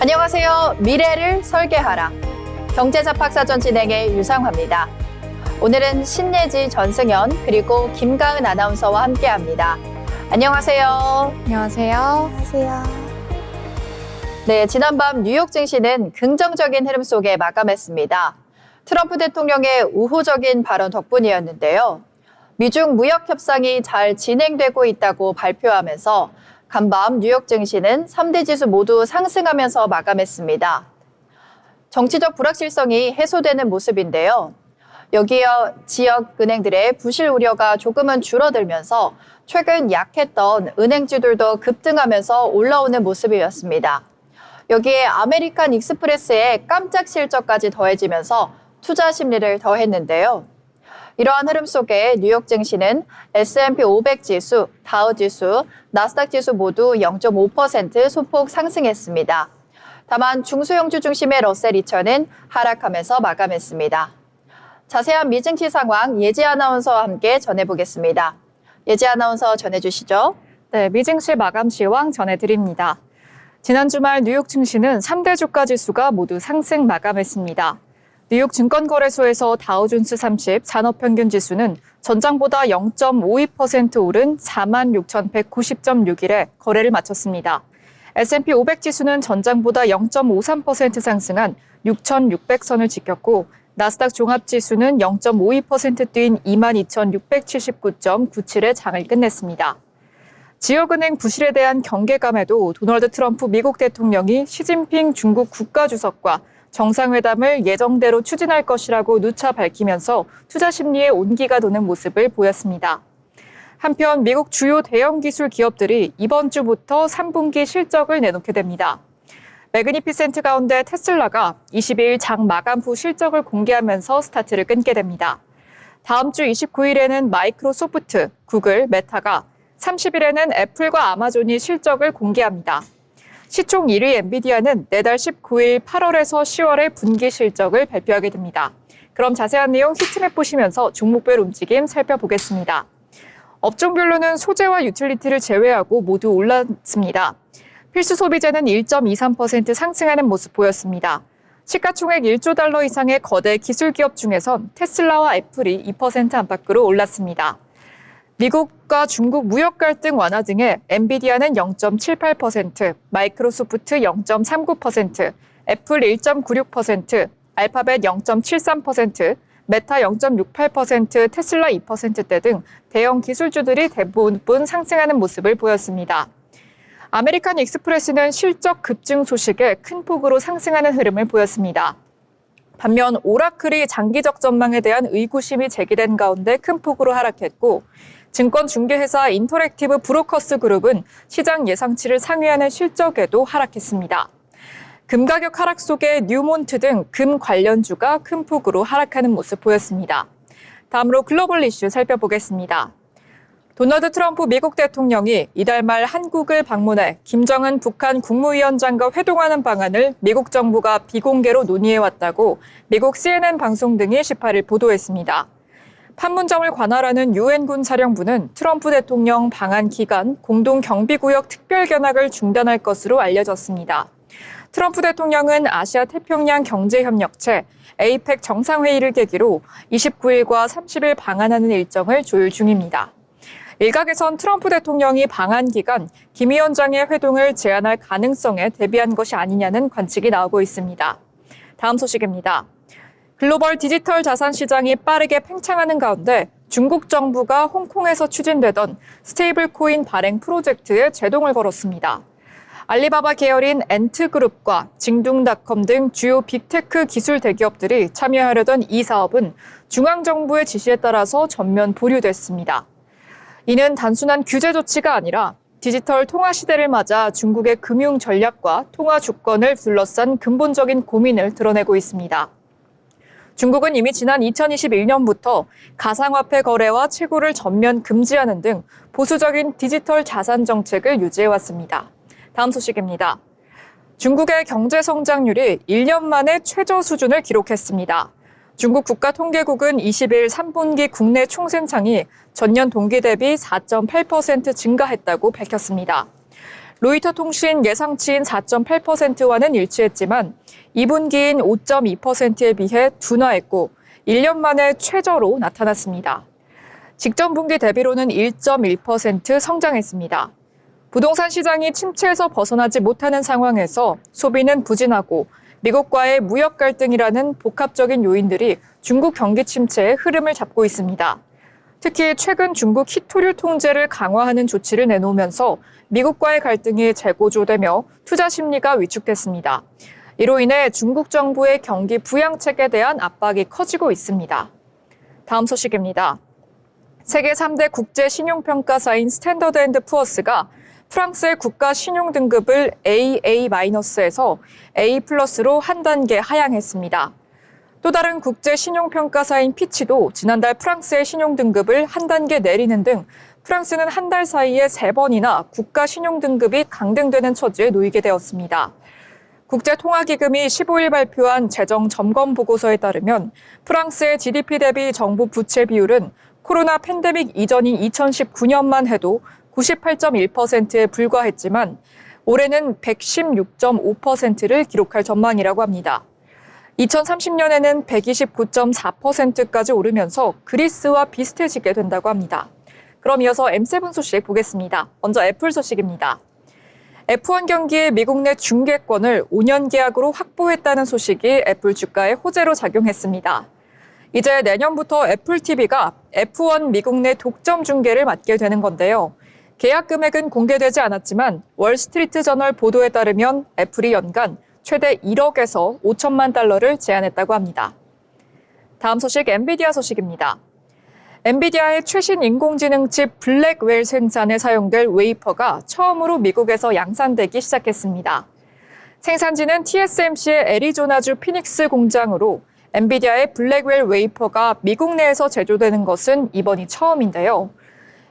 안녕하세요. 미래를 설계하라. 경제잡학사전 진행의 유상화입니다. 오늘은 신예지 전승현 그리고 김가은 아나운서와 함께합니다. 안녕하세요. 안녕하세요. 안녕하세요. 네, 지난밤 뉴욕 증시는 긍정적인 흐름 속에 마감했습니다. 트럼프 대통령의 우호적인 발언 덕분이었는데요. 미중 무역 협상이 잘 진행되고 있다고 발표하면서 간밤 뉴욕 증시는 3대 지수 모두 상승하면서 마감했습니다. 정치적 불확실성이 해소되는 모습인데요. 여기에 지역 은행들의 부실 우려가 조금은 줄어들면서 최근 약했던 은행주들도 급등하면서 올라오는 모습이었습니다. 여기에 아메리칸 익스프레스의 깜짝 실적까지 더해지면서 투자 심리를 더했는데요. 이러한 흐름 속에 뉴욕 증시는 S&P 500 지수, 다우 지수, 나스닥 지수 모두 0.5% 소폭 상승했습니다. 다만 중소형주 중심의 러셀 2000은 하락하면서 마감했습니다. 자세한 미증시 상황 예지 아나운서와 함께 전해보겠습니다. 예지 아나운서 전해주시죠. 네, 미증시 마감 시황 전해드립니다. 지난 주말 뉴욕 증시는 3대 주가 지수가 모두 상승 마감했습니다. 뉴욕 증권거래소에서 다우존스 30 산업평균 지수는 전장보다 0.52% 오른 46,190.6일에 거래를 마쳤습니다. S&P 500 지수는 전장보다 0.53% 상승한 6,600선을 지켰고 나스닥 종합지수는 0.52% 뛴 22,679.97의 장을 끝냈습니다. 지역은행 부실에 대한 경계감에도 도널드 트럼프 미국 대통령이 시진핑 중국 국가주석과 정상회담을 예정대로 추진할 것이라고 누차 밝히면서 투자 심리에 온기가 도는 모습을 보였습니다. 한편 미국 주요 대형 기술 기업들이 이번 주부터 3분기 실적을 내놓게 됩니다. 매그니피센트 가운데 테슬라가 22일 장 마감 후 실적을 공개하면서 스타트를 끊게 됩니다. 다음 주 29일에는 마이크로소프트, 구글, 메타가, 30일에는 애플과 아마존이 실적을 공개합니다. 시총 1위 엔비디아는 내달 19일 8월에서 10월에 분기 실적을 발표하게 됩니다. 그럼 자세한 내용 히트맵 보시면서 종목별 움직임 살펴보겠습니다. 업종별로는 소재와 유틸리티를 제외하고 모두 올랐습니다. 필수 소비재는 1.23% 상승하는 모습 보였습니다. 시가총액 1조 달러 이상의 거대 기술 기업 중에선 테슬라와 애플이 2% 안팎으로 올랐습니다. 미국과 중국 무역 갈등 완화 등의 엔비디아는 0.78%, 마이크로소프트 0.39%, 애플 1.96%, 알파벳 0.73%, 메타 0.68%, 테슬라 2%대 등 대형 기술주들이 대부분 상승하는 모습을 보였습니다. 아메리칸 익스프레스는 실적 급증 소식에 큰 폭으로 상승하는 흐름을 보였습니다. 반면 오라클이 장기적 전망에 대한 의구심이 제기된 가운데 큰 폭으로 하락했고 증권 중개회사 인터랙티브 브로커스 그룹은 시장 예상치를 상회하는 실적에도 하락했습니다. 금 가격 하락 속에 뉴몬트 등 금 관련주가 큰 폭으로 하락하는 모습 보였습니다. 다음으로 글로벌 이슈 살펴보겠습니다. 도널드 트럼프 미국 대통령이 이달 말 한국을 방문해 김정은 북한 국무위원장과 회동하는 방안을 미국 정부가 비공개로 논의해왔다고 미국 CNN 방송 등이 18일 보도했습니다. 판문점을 관할하는 유엔군 사령부는 트럼프 대통령 방한 기간 공동경비구역 특별견학을 중단할 것으로 알려졌습니다. 트럼프 대통령은 아시아 태평양 경제협력체 APEC 정상회의를 계기로 29일과 30일 방한하는 일정을 조율 중입니다. 일각에선 트럼프 대통령이 방한 기간 김 위원장의 회동을 제안할 가능성에 대비한 것이 아니냐는 관측이 나오고 있습니다. 다음 소식입니다. 글로벌 디지털 자산 시장이 빠르게 팽창하는 가운데 중국 정부가 홍콩에서 추진되던 스테이블 코인 발행 프로젝트에 제동을 걸었습니다. 알리바바 계열인 엔트그룹과 징둥닷컴 등 주요 빅테크 기술 대기업들이 참여하려던 이 사업은 중앙정부의 지시에 따라서 전면 보류됐습니다. 이는 단순한 규제 조치가 아니라 디지털 통화 시대를 맞아 중국의 금융 전략과 통화 주권을 둘러싼 근본적인 고민을 드러내고 있습니다. 중국은 이미 지난 2021년부터 가상화폐 거래와 채굴을 전면 금지하는 등 보수적인 디지털 자산 정책을 유지해왔습니다. 다음 소식입니다. 중국의 경제 성장률이 1년 만에 최저 수준을 기록했습니다. 중국 국가통계국은 20일 3분기 국내 총생산이 전년 동기 대비 4.8% 증가했다고 밝혔습니다. 로이터 통신 예상치인 4.8%와는 일치했지만 2분기인 5.2%에 비해 둔화했고 1년 만에 최저로 나타났습니다. 직전 분기 대비로는 1.1% 성장했습니다. 부동산 시장이 침체에서 벗어나지 못하는 상황에서 소비는 부진하고 미국과의 무역 갈등이라는 복합적인 요인들이 중국 경기 침체의 흐름을 잡고 있습니다. 특히 최근 중국 히토류 통제를 강화하는 조치를 내놓으면서 미국과의 갈등이 재고조되며 투자 심리가 위축됐습니다. 이로 인해 중국 정부의 경기 부양책에 대한 압박이 커지고 있습니다. 다음 소식입니다. 세계 3대 국제 신용평가사인 스탠더드 앤드 푸어스가 프랑스의 국가 신용 등급을 AA-에서 A+로 한 단계 하향했습니다. 또 다른 국제 신용평가사인 피치도 지난달 프랑스의 신용 등급을 한 단계 내리는 등 프랑스는 한 달 사이에 3번이나 국가 신용 등급이 강등되는 처지에 놓이게 되었습니다. 국제통화기금이 15일 발표한 재정 점검 보고서에 따르면 프랑스의 GDP 대비 정부 부채 비율은 코로나 팬데믹 이전인 2019년만 해도 98.1%에 불과했지만 올해는 116.5%를 기록할 전망이라고 합니다. 2030년에는 129.4%까지 오르면서 그리스와 비슷해지게 된다고 합니다. 그럼 이어서 M7 소식 보겠습니다. 먼저 애플 소식입니다. F1 경기의 미국 내 중계권을 5년 계약으로 확보했다는 소식이 애플 주가에 호재로 작용했습니다. 이제 내년부터 애플 TV가 F1 미국 내 독점 중계를 맡게 되는 건데요. 계약 금액은 공개되지 않았지만 월스트리트 저널 보도에 따르면 애플이 연간 최대 1억에서 5천만 달러를 제안했다고 합니다. 다음 소식 엔비디아 소식입니다. 엔비디아의 최신 인공지능 칩 블랙웰 생산에 사용될 웨이퍼가 처음으로 미국에서 양산되기 시작했습니다. 생산지는 TSMC의 애리조나주 피닉스 공장으로 엔비디아의 블랙웰 웨이퍼가 미국 내에서 제조되는 것은 이번이 처음인데요.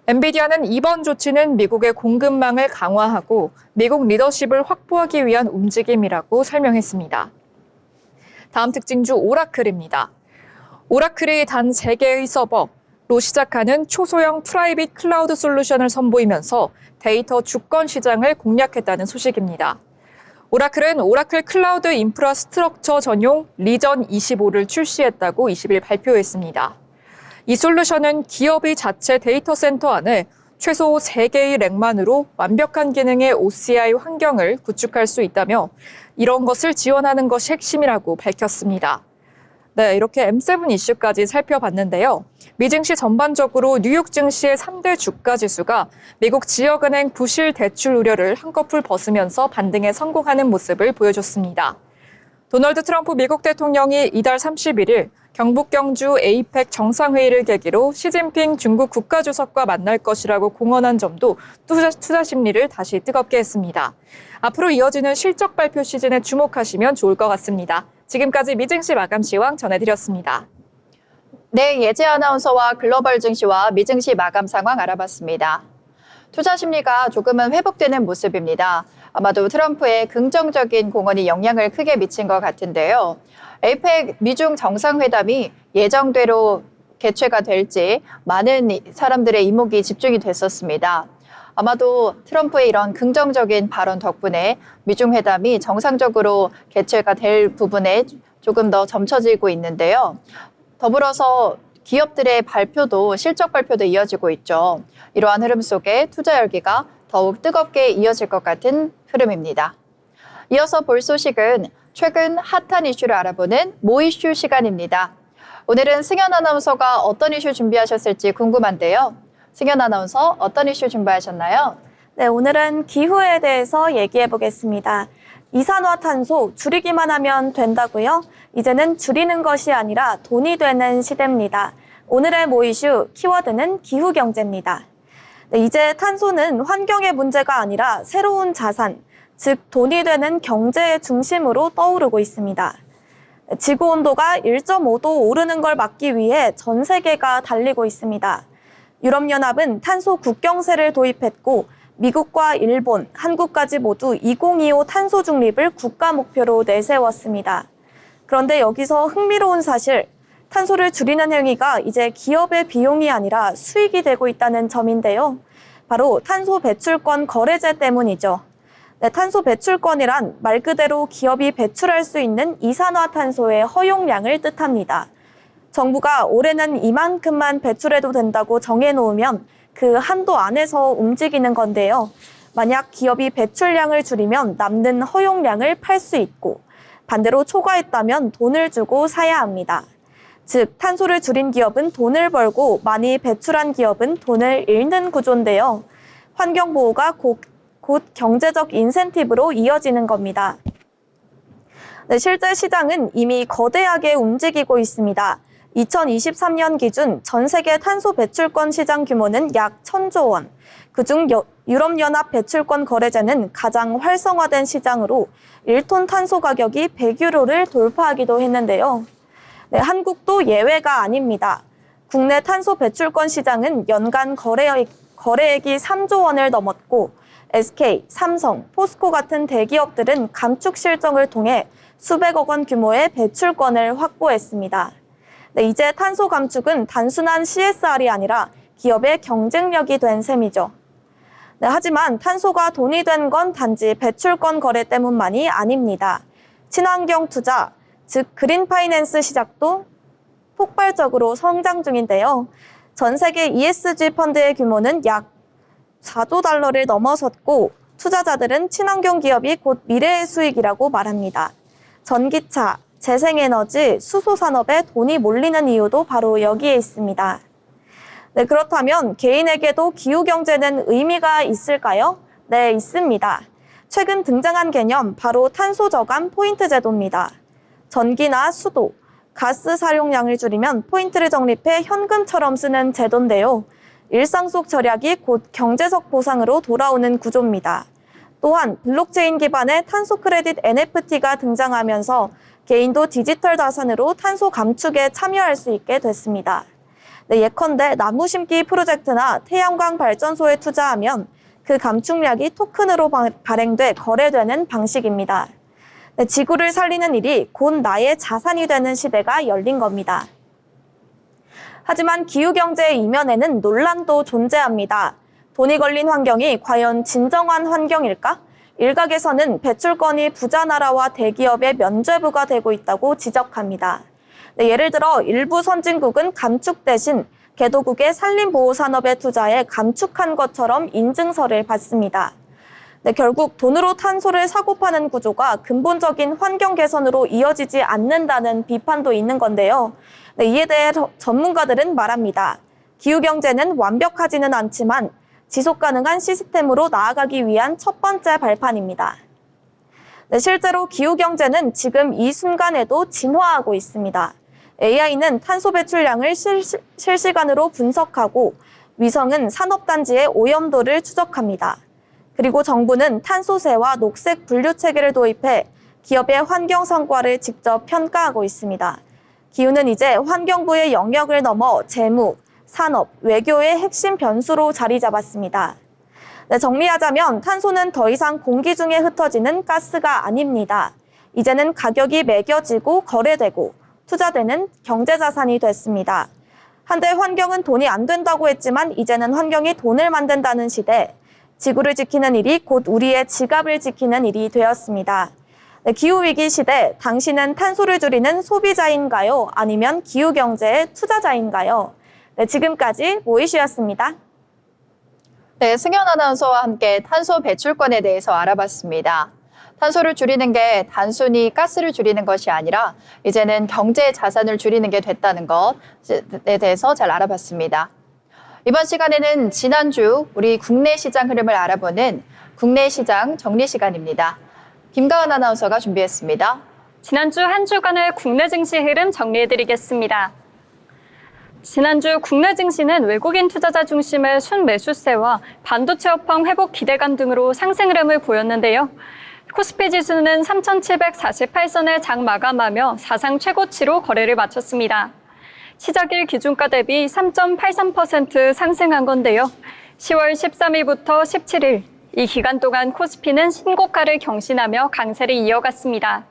엔비디아는 이번 조치는 미국의 공급망을 강화하고 미국 리더십을 확보하기 위한 움직임이라고 설명했습니다. 다음 특징주 오라클입니다. 오라클이 단 3개의 서버로 시작하는 초소형 프라이빗 클라우드 솔루션을 선보이면서 데이터 주권 시장을 공략했다는 소식입니다. 오라클은 오라클 클라우드 인프라스트럭처 전용 리전 25를 출시했다고 20일 발표했습니다. 이 솔루션은 기업의 자체 데이터 센터 안에 최소 3개의 렉만으로 완벽한 기능의 OCI 환경을 구축할 수 있다며 이런 것을 지원하는 것이 핵심이라고 밝혔습니다. 네, 이렇게 M7 이슈까지 살펴봤는데요. 미 증시 전반적으로 뉴욕 증시의 3대 주가 지수가 미국 지역은행 부실 대출 우려를 한꺼풀 벗으면서 반등에 성공하는 모습을 보여줬습니다. 도널드 트럼프 미국 대통령이 이달 31일 경북 경주 에이펙 정상회의를 계기로 시진핑 중국 국가주석과 만날 것이라고 공언한 점도 투자 심리를 다시 뜨겁게 했습니다. 앞으로 이어지는 실적 발표 시즌에 주목하시면 좋을 것 같습니다. 지금까지 미증시 마감 시황 전해드렸습니다. 네, 예지 아나운서와 글로벌 증시와 미증시 마감 상황 알아봤습니다. 투자 심리가 조금은 회복되는 모습입니다. 아마도 트럼프의 긍정적인 공언이 영향을 크게 미친 것 같은데요. 에이펙 미중 정상회담이 예정대로 개최가 될지 많은 사람들의 이목이 집중이 됐었습니다. 아마도 트럼프의 이런 긍정적인 발언 덕분에 미중 회담이 정상적으로 개최가 될 부분에 조금 더 점쳐지고 있는데요. 더불어서 기업들의 발표도 실적 발표도 이어지고 있죠. 이러한 흐름 속에 투자 열기가 더욱 뜨겁게 이어질 것 같은 흐름입니다. 이어서 볼 소식은 최근 핫한 이슈를 알아보는 모 이슈 시간입니다. 오늘은 승현 아나운서가 어떤 이슈 준비하셨을지 궁금한데요. 승현 아나운서 어떤 이슈 준비하셨나요? 네, 오늘은 기후에 대해서 얘기해 보겠습니다. 이산화탄소 줄이기만 하면 된다고요? 이제는 줄이는 것이 아니라 돈이 되는 시대입니다. 오늘의 모 이슈 키워드는 기후경제입니다. 네, 이제 탄소는 환경의 문제가 아니라 새로운 자산, 즉 돈이 되는 경제의 중심으로 떠오르고 있습니다. 지구온도가 1.5도 오르는 걸 막기 위해 전 세계가 달리고 있습니다. 유럽연합은 탄소 국경세를 도입했고 미국과 일본, 한국까지 모두 2025 탄소 중립을 국가 목표로 내세웠습니다. 그런데 여기서 흥미로운 사실, 탄소를 줄이는 행위가 이제 기업의 비용이 아니라 수익이 되고 있다는 점인데요. 바로 탄소 배출권 거래제 때문이죠. 네, 탄소 배출권이란 말 그대로 기업이 배출할 수 있는 이산화탄소의 허용량을 뜻합니다. 정부가 올해는 이만큼만 배출해도 된다고 정해놓으면 그 한도 안에서 움직이는 건데요. 만약 기업이 배출량을 줄이면 남는 허용량을 팔 수 있고 반대로 초과했다면 돈을 주고 사야 합니다. 즉, 탄소를 줄인 기업은 돈을 벌고 많이 배출한 기업은 돈을 잃는 구조인데요. 환경보호가 곧 경제적 인센티브로 이어지는 겁니다. 네, 실제 시장은 이미 거대하게 움직이고 있습니다. 2023년 기준 전 세계 탄소 배출권 시장 규모는 약 1,000조 원. 그중 유럽연합 배출권 거래제는 가장 활성화된 시장으로 1톤 탄소 가격이 100유로를 돌파하기도 했는데요. 네, 한국도 예외가 아닙니다. 국내 탄소 배출권 시장은 연간 거래액이 3조 원을 넘었고 SK, 삼성, 포스코 같은 대기업들은 감축 실적을 통해 수백억 원 규모의 배출권을 확보했습니다. 네, 이제 탄소 감축은 단순한 CSR이 아니라 기업의 경쟁력이 된 셈이죠. 네, 하지만 탄소가 돈이 된 건 단지 배출권 거래 때문만이 아닙니다. 친환경 투자, 즉 그린 파이낸스 시장도 폭발적으로 성장 중인데요. 전 세계 ESG 펀드의 규모는 약 4조 달러를 넘어섰고 투자자들은 친환경 기업이 곧 미래의 수익이라고 말합니다. 전기차, 재생에너지, 수소산업에 돈이 몰리는 이유도 바로 여기에 있습니다. 네, 그렇다면 개인에게도 기후경제는 의미가 있을까요? 네, 있습니다. 최근 등장한 개념 바로 탄소저감 포인트 제도입니다. 전기나 수도, 가스 사용량을 줄이면 포인트를 적립해 현금처럼 쓰는 제도인데요. 일상 속 절약이 곧 경제적 보상으로 돌아오는 구조입니다. 또한 블록체인 기반의 탄소 크레딧 NFT가 등장하면서 개인도 디지털 자산으로 탄소 감축에 참여할 수 있게 됐습니다. 네, 예컨대 나무 심기 프로젝트나 태양광 발전소에 투자하면 그 감축량이 토큰으로 발행돼 거래되는 방식입니다. 네, 지구를 살리는 일이 곧 나의 자산이 되는 시대가 열린 겁니다. 하지만 기후경제의 이면에는 논란도 존재합니다. 돈이 걸린 환경이 과연 진정한 환경일까? 일각에서는 배출권이 부자 나라와 대기업의 면죄부가 되고 있다고 지적합니다. 네, 예를 들어 일부 선진국은 감축 대신 개도국의 산림보호산업에 투자해 감축한 것처럼 인증서를 받습니다. 네, 결국 돈으로 탄소를 사고 파는 구조가 근본적인 환경 개선으로 이어지지 않는다는 비판도 있는 건데요. 네, 이에 대해 전문가들은 말합니다. 기후경제는 완벽하지는 않지만 지속 가능한 시스템으로 나아가기 위한 첫 번째 발판입니다. 네, 실제로 기후경제는 지금 이 순간에도 진화하고 있습니다. AI는 탄소 배출량을 실시간으로 분석하고 위성은 산업단지의 오염도를 추적합니다. 그리고 정부는 탄소세와 녹색 분류 체계를 도입해 기업의 환경 성과를 직접 평가하고 있습니다. 기후는 이제 환경부의 영역을 넘어 재무, 산업, 외교의 핵심 변수로 자리 잡았습니다. 네, 정리하자면 탄소는 더 이상 공기 중에 흩어지는 가스가 아닙니다. 이제는 가격이 매겨지고 거래되고 투자되는 경제자산이 됐습니다. 한때 환경은 돈이 안 된다고 했지만 이제는 환경이 돈을 만든다는 시대, 지구를 지키는 일이 곧 우리의 지갑을 지키는 일이 되었습니다. 네, 기후위기 시대, 당신은 탄소를 줄이는 소비자인가요? 아니면 기후경제의 투자자인가요? 네, 지금까지 모이슈였습니다. 네, 승현 아나운서와 함께 탄소 배출권에 대해서 알아봤습니다. 탄소를 줄이는 게 단순히 가스를 줄이는 것이 아니라 이제는 경제 자산을 줄이는 게 됐다는 것에 대해서 잘 알아봤습니다. 이번 시간에는 지난주 우리 국내 시장 흐름을 알아보는 국내 시장 정리 시간입니다. 김가은 아나운서가 준비했습니다. 지난주 한 주간의 국내 증시 흐름 정리해드리겠습니다. 지난주 국내 증시는 외국인 투자자 중심의 순매수세와 반도체 업황 회복 기대감 등으로 상승 흐름을 보였는데요. 코스피 지수는 3,748선에 장 마감하며 사상 최고치로 거래를 마쳤습니다. 시작일 기준가 대비 3.83% 상승한 건데요. 10월 13일부터 17일, 이 기간 동안 코스피는 신고가를 경신하며 강세를 이어갔습니다.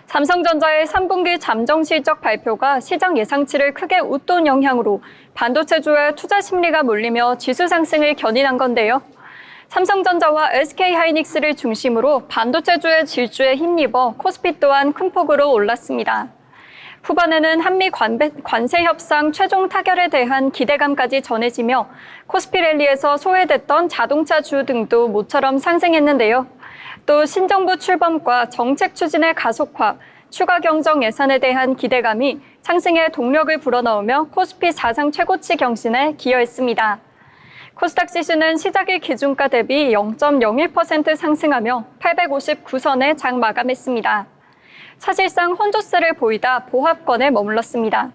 삼성전자의 3분기 잠정 실적 발표가 시장 예상치를 크게 웃돈 영향으로 반도체주의 투자 심리가 몰리며 지수 상승을 견인한 건데요. 삼성전자와 SK하이닉스를 중심으로 반도체주의 질주에 힘입어 코스피 또한 큰 폭으로 올랐습니다. 후반에는 한미 관세 협상 최종 타결에 대한 기대감까지 전해지며 코스피 랠리에서 소외됐던 자동차주 등도 모처럼 상승했는데요. 또 신정부 출범과 정책 추진의 가속화, 추가 경정 예산에 대한 기대감이 상승의 동력을 불어넣으며 코스피 사상 최고치 경신에 기여했습니다. 코스닥 지수는 시작일 기준가 대비 0.01% 상승하며 859선에 장 마감했습니다. 사실상 혼조세를 보이다 보합권에 머물렀습니다.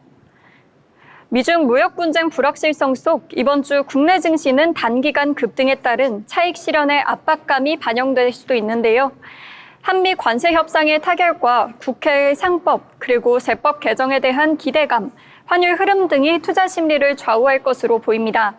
미중 무역 분쟁 불확실성 속 이번 주 국내 증시는 단기간 급등에 따른 차익 실현의 압박감이 반영될 수도 있는데요. 한미 관세 협상의 타결과 국회의 상법 그리고 세법 개정에 대한 기대감, 환율 흐름 등이 투자 심리를 좌우할 것으로 보입니다.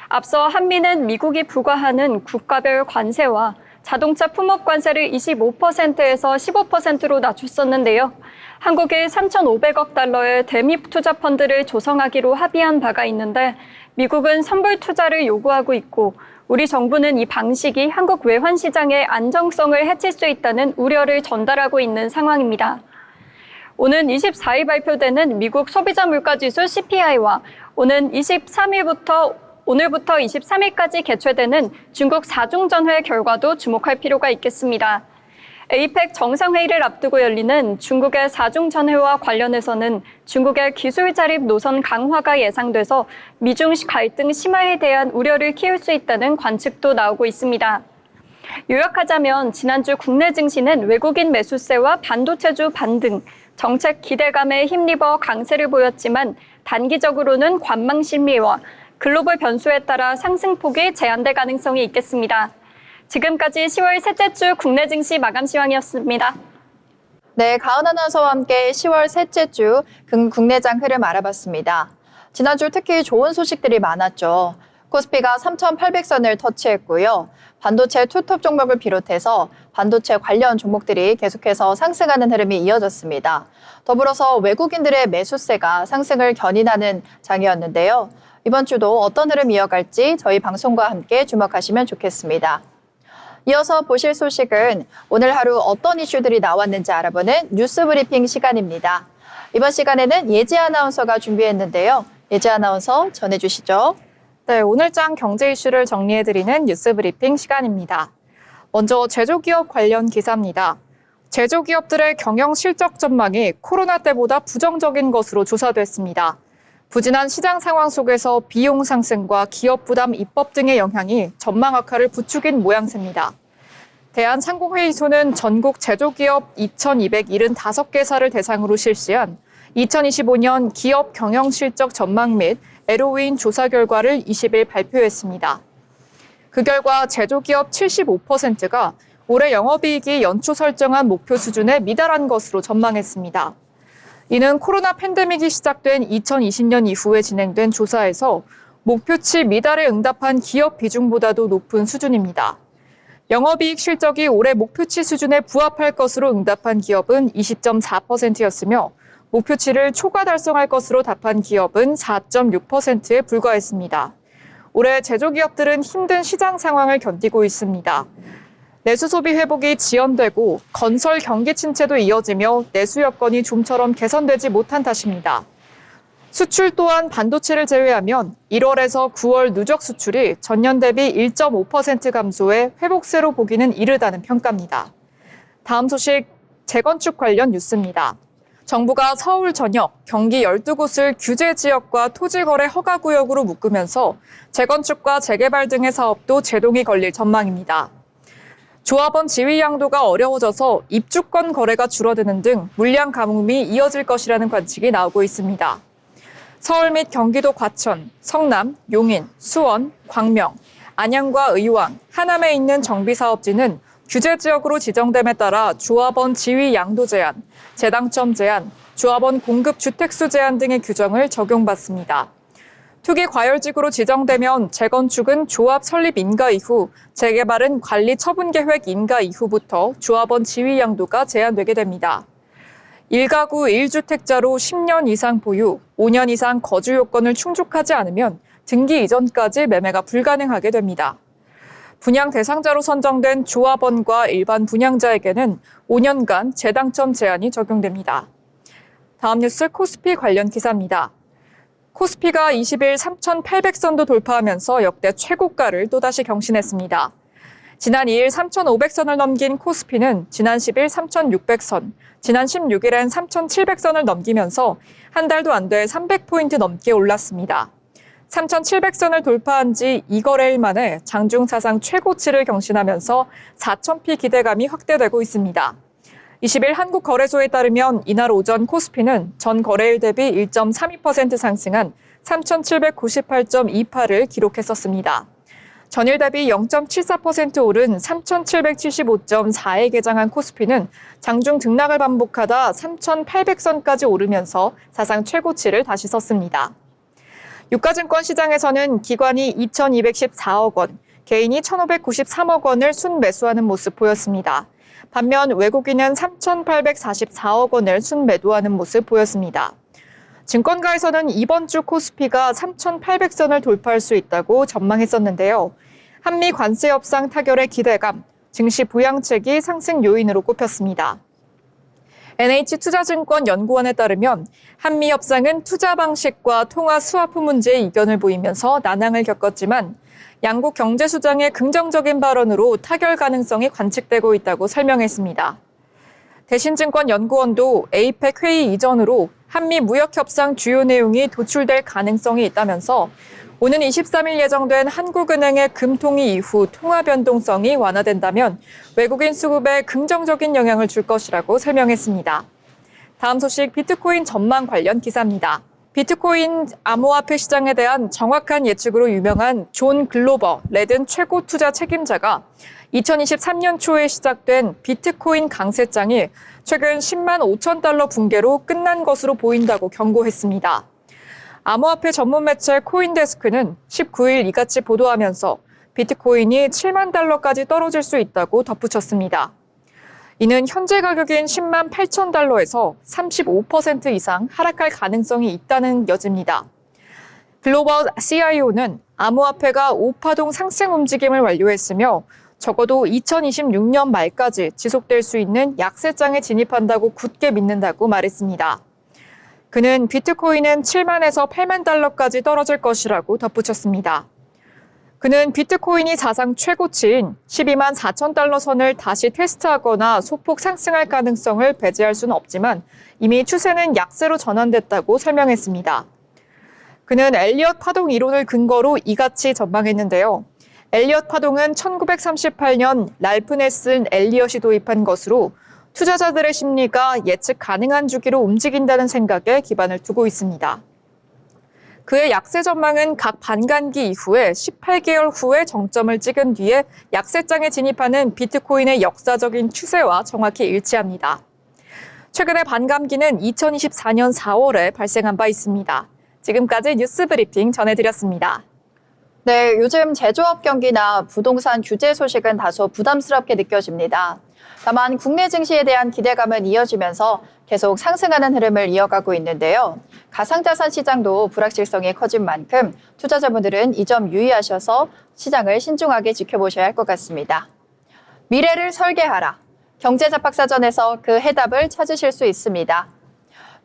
앞서 한미는 미국이 부과하는 국가별 관세와 자동차 품목 관세를 25%에서 15%로 낮췄었는데요. 한국이 3,500억 달러의 대미 투자 펀드를 조성하기로 합의한 바가 있는데 미국은 선불 투자를 요구하고 있고 우리 정부는 이 방식이 한국 외환 시장의 안정성을 해칠 수 있다는 우려를 전달하고 있는 상황입니다. 오는 24일 발표되는 미국 소비자 물가지수 CPI와 오는 오늘부터 23일까지 개최되는 중국 4중 전회 결과도 주목할 필요가 있겠습니다. 에이펙 정상회의를 앞두고 열리는 중국의 4중 전회와 관련해서는 중국의 기술 자립 노선 강화가 예상돼서 미중 갈등 심화에 대한 우려를 키울 수 있다는 관측도 나오고 있습니다. 요약하자면 지난주 국내 증시는 외국인 매수세와 반도체주 반등, 정책 기대감에 힘입어 강세를 보였지만 단기적으로는 관망 심리와 글로벌 변수에 따라 상승폭이 제한될 가능성이 있겠습니다. 지금까지 10월 셋째 주 국내 증시 마감 시황이었습니다. 네, 가은 아나운서와 함께 10월 셋째 주 국내장 흐름 알아봤습니다. 지난주 특히 좋은 소식들이 많았죠. 코스피가 3,800선을 터치했고요. 반도체 투톱 종목을 비롯해서 반도체 관련 종목들이 계속해서 상승하는 흐름이 이어졌습니다. 더불어서 외국인들의 매수세가 상승을 견인하는 장이었는데요. 이번 주도 어떤 흐름 이어갈지 저희 방송과 함께 주목하시면 좋겠습니다. 이어서 보실 소식은 오늘 하루 어떤 이슈들이 나왔는지 알아보는 뉴스 브리핑 시간입니다. 이번 시간에는 예지 아나운서가 준비했는데요. 예지 아나운서 전해주시죠. 네, 오늘장 경제 이슈를 정리해드리는 뉴스 브리핑 시간입니다. 먼저 제조기업 관련 기사입니다. 제조기업들의 경영 실적 전망이 코로나 때보다 부정적인 것으로 조사됐습니다. 부진한 시장 상황 속에서 비용 상승과 기업 부담 입법 등의 영향이 전망 악화를 부추긴 모양새입니다. 대한상공회의소는 전국 제조기업 2,275개사를 대상으로 실시한 2025년 기업 경영 실적 전망 및 LOE인 조사 결과를 20일 발표했습니다. 그 결과 제조기업 75%가 올해 영업이익이 연초 설정한 목표 수준에 미달한 것으로 전망했습니다. 이는 코로나 팬데믹이 시작된 2020년 이후에 진행된 조사에서 목표치 미달에 응답한 기업 비중보다도 높은 수준입니다. 영업이익 실적이 올해 목표치 수준에 부합할 것으로 응답한 기업은 20.4%였으며 목표치를 초과 달성할 것으로 답한 기업은 4.6%에 불과했습니다. 올해 제조기업들은 힘든 시장 상황을 견디고 있습니다. 내수 소비 회복이 지연되고 건설 경기 침체도 이어지며 내수 여건이 좀처럼 개선되지 못한 탓입니다. 수출 또한 반도체를 제외하면 1월에서 9월 누적 수출이 전년 대비 1.5% 감소해 회복세로 보기는 이르다는 평가입니다. 다음 소식, 재건축 관련 뉴스입니다. 정부가 서울 전역, 경기 12곳을 규제 지역과 토지거래 허가구역으로 묶으면서 재건축과 재개발 등의 사업도 제동이 걸릴 전망입니다. 조합원 지위 양도가 어려워져서 입주권 거래가 줄어드는 등 물량 가뭄이 이어질 것이라는 관측이 나오고 있습니다. 서울 및 경기도 과천, 성남, 용인, 수원, 광명, 안양과 의왕, 하남에 있는 정비사업지는 규제 지역으로 지정됨에 따라 조합원 지위 양도 제한, 재당점 제한, 조합원 공급 주택수 제한 등의 규정을 적용받습니다. 투기 과열지구로 지정되면 재건축은 조합 설립 인가 이후, 재개발은 관리 처분 계획 인가 이후부터 조합원 지위 양도가 제한되게 됩니다. 1가구 1주택자로 10년 이상 보유, 5년 이상 거주 요건을 충족하지 않으면 등기 이전까지 매매가 불가능하게 됩니다. 분양 대상자로 선정된 조합원과 일반 분양자에게는 5년간 재당첨 제한이 적용됩니다. 다음 뉴스 코스피 관련 기사입니다. 코스피가 20일 3,800선도 돌파하면서 역대 최고가를 또다시 경신했습니다. 지난 2일 3,500선을 넘긴 코스피는 지난 10일 3,600선, 지난 16일엔 3,700선을 넘기면서 한 달도 안 돼 300포인트 넘게 올랐습니다. 3,700선을 돌파한 지 2거래일 만에 장중 사상 최고치를 경신하면서 4,000피 기대감이 확대되고 있습니다. 20일 한국거래소에 따르면 이날 오전 코스피는 전 거래일 대비 1.32% 상승한 3,798.28을 기록했었습니다. 전일 대비 0.74% 오른 3,775.4에 개장한 코스피는 장중 등락을 반복하다 3,800선까지 오르면서 사상 최고치를 다시 썼습니다. 유가증권 시장에서는 기관이 2,214억 원, 개인이 1,593억 원을 순매수하는 모습 보였습니다. 반면 외국인은 3,844억 원을 순매도하는 모습 보였습니다. 증권가에서는 이번 주 코스피가 3,800선을 돌파할 수 있다고 전망했었는데요. 한미 관세 협상 타결의 기대감, 증시 부양책이 상승 요인으로 꼽혔습니다. NH투자증권연구원에 따르면 한미 협상은 투자 방식과 통화 스와프 문제에 이견을 보이면서 난항을 겪었지만 양국 경제 수장의 긍정적인 발언으로 타결 가능성이 관측되고 있다고 설명했습니다. 대신증권연구원도 에이펙 회의 이전으로 한미 무역협상 주요 내용이 도출될 가능성이 있다면서 오는 23일 예정된 한국은행의 금통위 이후 통화 변동성이 완화된다면 외국인 수급에 긍정적인 영향을 줄 것이라고 설명했습니다. 다음 소식 비트코인 전망 관련 기사입니다. 비트코인 암호화폐 시장에 대한 정확한 예측으로 유명한 존 글로버 레든 최고 투자 책임자가 2023년 초에 시작된 비트코인 강세장이 최근 10만 5천 달러 붕괴로 끝난 것으로 보인다고 경고했습니다. 암호화폐 전문 매체 코인데스크는 19일 이같이 보도하면서 비트코인이 7만 달러까지 떨어질 수 있다고 덧붙였습니다. 이는 현재 가격인 10만 8천 달러에서 35% 이상 하락할 가능성이 있다는 여지입니다. 글로벌 CIO는 암호화폐가 5파동 상승 움직임을 완료했으며 적어도 2026년 말까지 지속될 수 있는 약세장에 진입한다고 굳게 믿는다고 말했습니다. 그는 비트코인은 7만에서 8만 달러까지 떨어질 것이라고 덧붙였습니다. 그는 비트코인이 사상 최고치인 12만 4천 달러 선을 다시 테스트하거나 소폭 상승할 가능성을 배제할 수는 없지만 이미 추세는 약세로 전환됐다고 설명했습니다. 그는 엘리엇 파동 이론을 근거로 이같이 전망했는데요. 엘리엇 파동은 1938년 랄프 넬슨 엘리엇이 도입한 것으로 투자자들의 심리가 예측 가능한 주기로 움직인다는 생각에 기반을 두고 있습니다. 그의 약세 전망은 각 반간기 이후에 18개월 후에 정점을 찍은 뒤에 약세장에 진입하는 비트코인의 역사적인 추세와 정확히 일치합니다. 최근의 반감기는 2024년 4월에 발생한 바 있습니다. 지금까지 뉴스 브리핑 전해드렸습니다. 네, 요즘 제조업 경기나 부동산 규제 소식은 다소 부담스럽게 느껴집니다. 다만 국내 증시에 대한 기대감은 이어지면서 계속 상승하는 흐름을 이어가고 있는데요. 가상자산 시장도 불확실성이 커진 만큼 투자자분들은 이 점 유의하셔서 시장을 신중하게 지켜보셔야 할 것 같습니다. 미래를 설계하라. 경제잡학사전에서 그 해답을 찾으실 수 있습니다.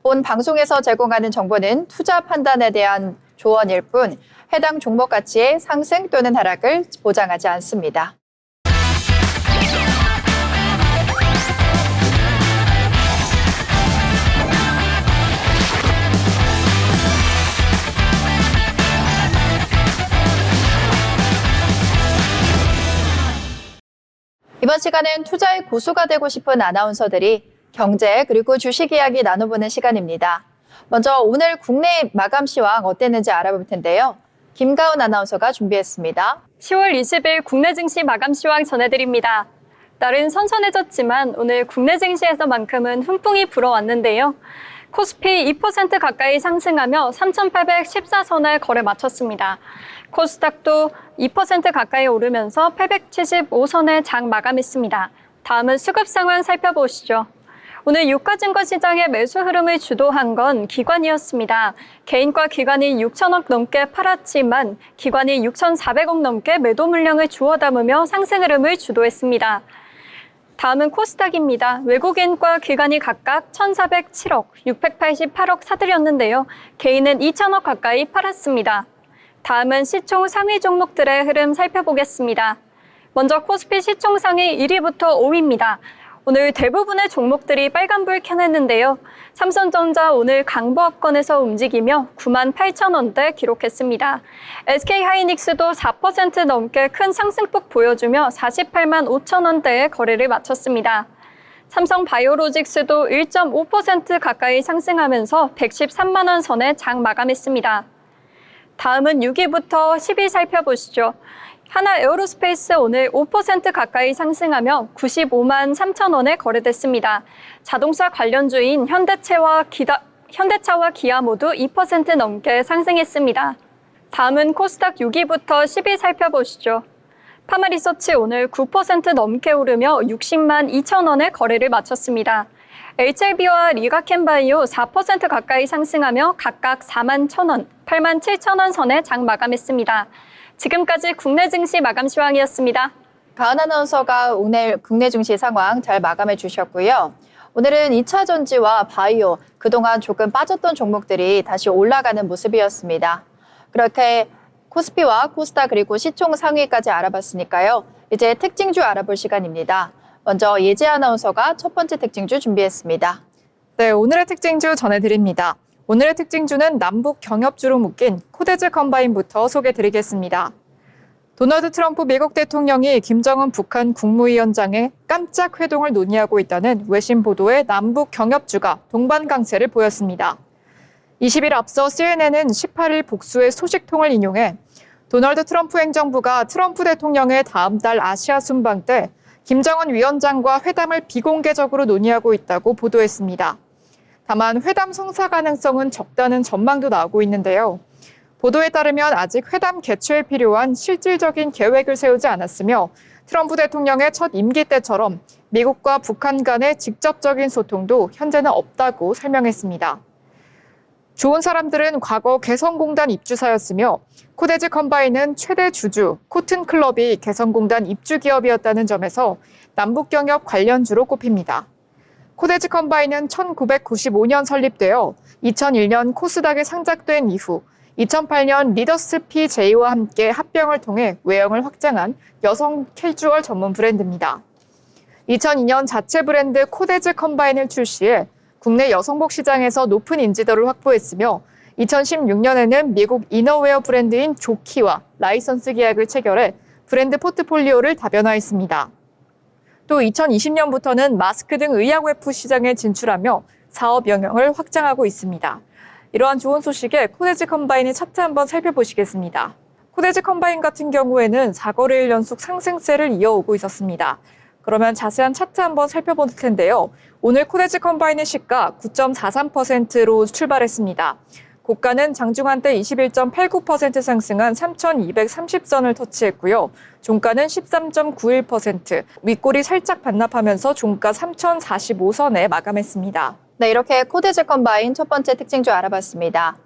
본 방송에서 제공하는 정보는 투자 판단에 대한 조언일 뿐 해당 종목 가치의 상승 또는 하락을 보장하지 않습니다. 이번 시간은 투자의 고수가 되고 싶은 아나운서들이 경제 그리고 주식 이야기 나눠보는 시간입니다. 먼저 오늘 국내 마감 시황 어땠는지 알아볼 텐데요. 김가은 아나운서가 준비했습니다. 10월 20일 국내 증시 마감 시황 전해드립니다. 날은 선선해졌지만 오늘 국내 증시에서만큼은 훈풍이 불어왔는데요. 코스피 2% 가까이 상승하며 3,814선을 거래 마쳤습니다. 코스닥도 2% 가까이 오르면서 875선을 장 마감했습니다. 다음은 수급 상황 살펴보시죠. 오늘 유가증권 시장의 매수 흐름을 주도한 건 기관이었습니다. 개인과 기관이 6천억 넘게 팔았지만 기관이 6,400억 넘게 매도 물량을 주워 담으며 상승 흐름을 주도했습니다. 다음은 코스닥입니다. 외국인과 기관이 각각 1,407억, 688억 사들였는데요. 개인은 2천억 가까이 팔았습니다. 다음은 시총 상위 종목들의 흐름 살펴보겠습니다. 먼저 코스피 시총 상위 1위부터 5위입니다. 오늘 대부분의 종목들이 빨간불 켜냈는데요. 삼성전자 오늘 강보합권에서 움직이며 98,000원대 기록했습니다. SK하이닉스도 4% 넘게 큰 상승폭 보여주며 48만 5천원대에 거래를 마쳤습니다. 삼성바이오로직스도 1.5% 가까이 상승하면서 113만 원 선에 장 마감했습니다. 다음은 6위부터 10위 살펴보시죠. 하나에어로스페이스 오늘 5% 가까이 상승하며 95만 3천 원에 거래됐습니다. 자동차 관련주인 현대차와 기아 모두 2% 넘게 상승했습니다. 다음은 코스닥 6위부터 10위 살펴보시죠. 파마리서치 오늘 9% 넘게 오르며 60만 2천 원에 거래를 마쳤습니다. HLB와 리가켄바이오 4% 가까이 상승하며 각각 4만 1,000원, 8만 7천 원 선에 장 마감했습니다. 지금까지 국내 증시 마감 시황이었습니다. 가은 아나운서가 오늘 국내 증시 상황 잘 마감해 주셨고요. 오늘은 2차 전지와 바이오, 그동안 조금 빠졌던 종목들이 다시 올라가는 모습이었습니다. 그렇게 코스피와 코스닥 그리고 시총 상위까지 알아봤으니까요. 이제 특징주 알아볼 시간입니다. 먼저 예지 아나운서가 첫 번째 특징주 준비했습니다. 네, 오늘의 특징주 전해드립니다. 오늘의 특징주는 남북 경협주로 묶인 코데즈 컴바인부터 소개드리겠습니다. 도널드 트럼프 미국 대통령이 김정은 북한 국무위원장의 깜짝 회동을 논의하고 있다는 외신 보도에 남북 경협주가 동반 강세를 보였습니다. 20일 앞서 CNN은 18일 복수의 소식통을 인용해 도널드 트럼프 행정부가 트럼프 대통령의 다음 달 아시아 순방 때 김정은 위원장과 회담을 비공개적으로 논의하고 있다고 보도했습니다. 다만 회담 성사 가능성은 적다는 전망도 나오고 있는데요. 보도에 따르면 아직 회담 개최에 필요한 실질적인 계획을 세우지 않았으며 트럼프 대통령의 첫 임기 때처럼 미국과 북한 간의 직접적인 소통도 현재는 없다고 설명했습니다. 좋은 사람들은 과거 개성공단 입주사였으며 코데즈 컴바인은 최대 주주 코튼클럽이 개성공단 입주 기업이었다는 점에서 남북경협 관련주로 꼽힙니다. 코데즈 컴바인은 1995년 설립되어 2001년 코스닥에 상장된 이후 2008년 리더스 PJ와 함께 합병을 통해 외형을 확장한 여성 캐주얼 전문 브랜드입니다. 2002년 자체 브랜드 코데즈 컴바인을 출시해 국내 여성복 시장에서 높은 인지도를 확보했으며 2016년에는 미국 이너웨어 브랜드인 조키와 라이선스 계약을 체결해 브랜드 포트폴리오를 다변화했습니다. 또 2020년부터는 마스크 등 의약 외프 시장에 진출하며 사업 영역을 확장하고 있습니다. 이러한 좋은 소식에 코데즈 컴바인의 차트 한번 살펴보시겠습니다. 코데즈 컴바인 같은 경우에는 4거래일 연속 상승세를 이어오고 있었습니다. 그러면 자세한 차트 한번 살펴볼 텐데요. 오늘 코데즈 컴바인의 시가 9.43%로 출발했습니다. 고가는 장중한 때 21.89% 상승한 3,230선을 터치했고요. 종가는 13.91%, 윗골이 살짝 반납하면서 종가 3,045선에 마감했습니다. 네, 이렇게 코데즈 컴바인 첫 번째 특징주 알아봤습니다.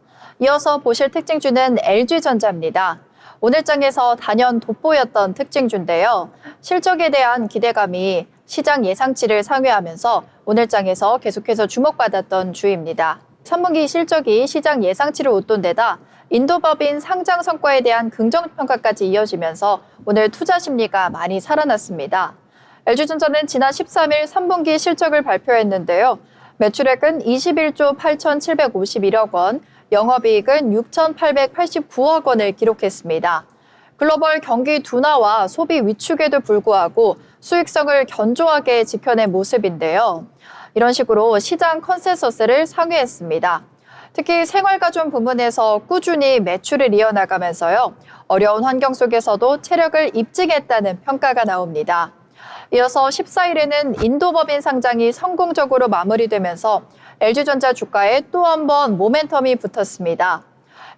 이어서 보실 특징주는 LG전자입니다. 오늘 장에서 단연 돋보였던 특징주인데요. 실적에 대한 기대감이 시장 예상치를 상회하면서 오늘 장에서 계속해서 주목받았던 주입니다. 3분기 실적이 시장 예상치를 웃돈 데다 인도법인 상장 성과에 대한 긍정평가까지 이어지면서 오늘 투자 심리가 많이 살아났습니다. LG전자는 지난 13일 3분기 실적을 발표했는데요. 매출액은 21조 8,751억 원, 영업이익은 6,889억 원을 기록했습니다. 글로벌 경기 둔화와 소비 위축에도 불구하고 수익성을 견조하게 지켜낸 모습인데요. 이런 식으로 시장 컨센서스를 상회했습니다. 특히 생활가전 부문에서 꾸준히 매출을 이어나가면서요. 어려운 환경 속에서도 체력을 입증했다는 평가가 나옵니다. 이어서 14일에는 인도법인 상장이 성공적으로 마무리되면서 LG전자 주가에 또 한 번 모멘텀이 붙었습니다.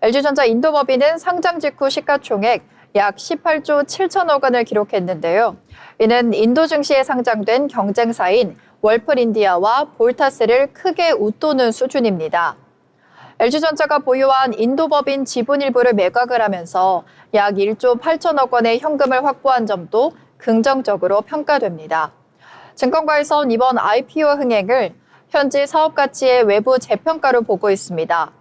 LG전자 인도법인은 상장 직후 시가총액 약 18조 7천억 원을 기록했는데요. 이는 인도 증시에 상장된 경쟁사인 월플인디아와 볼타스를 크게 웃도는 수준입니다. LG전자가 보유한 인도법인 지분 일부를 매각을 하면서 약 1조 8천억 원의 현금을 확보한 점도 긍정적으로 평가됩니다. 증권가에선 이번 IPO 흥행을 현지 사업 가치의 외부 재평가로 보고 있습니다.